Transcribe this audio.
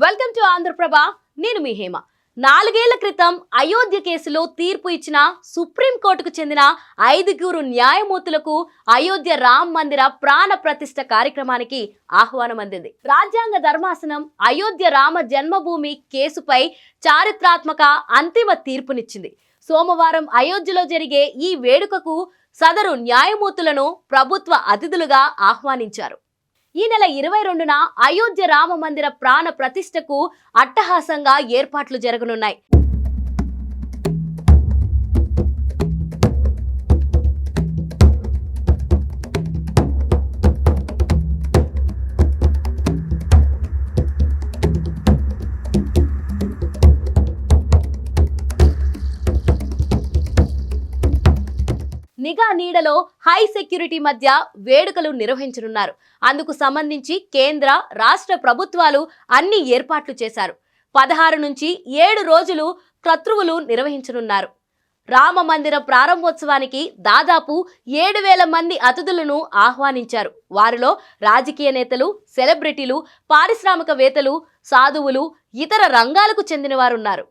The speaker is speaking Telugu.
Welcome to Andhraprabha. నేను మీ హేమ. 4 ఏళ్ల క్రితం అయోధ్య కేసులో తీర్పు ఇచ్చిన సుప్రీంకోర్టుకు చెందిన 5గురు న్యాయమూర్తులకు అయోధ్య రామ మందిర ప్రాణ ప్రతిష్ఠ కార్యక్రమానికి ఆహ్వానం అందింది. రాజ్యాంగ ధర్మాసనం అయోధ్య రామ జన్మభూమి కేసుపై చారిత్రాత్మక అంతిమ తీర్పునిచ్చింది. సోమవారం అయోధ్యలో జరిగే ఈ వేడుకకు సదరు న్యాయమూర్తులను ప్రభుత్వ అతిథులుగా ఆహ్వానించారు. ఈ నెల 22న అయోధ్య రామ మందిర ప్రాణ ప్రతిష్టకు అట్టహాసంగా ఏర్పాట్లు జరగనున్నాయి. నిఘా నీడలో హై సెక్యూరిటీ మధ్య వేడుకలు నిర్వహించనున్నారు. అందుకు సంబంధించి కేంద్ర రాష్ట్ర ప్రభుత్వాలు అన్ని ఏర్పాట్లు చేశారు. 16 నుంచి 7 రోజులు క్రతువులు నిర్వహించనున్నారు. రామ మందిర ప్రారంభోత్సవానికి దాదాపు 7,000 మంది అతిథులను ఆహ్వానించారు. వారిలో రాజకీయ నేతలు, సెలబ్రిటీలు, పారిశ్రామికవేత్తలు, సాధువులు, ఇతర రంగాలకు చెందిన వారున్నారు.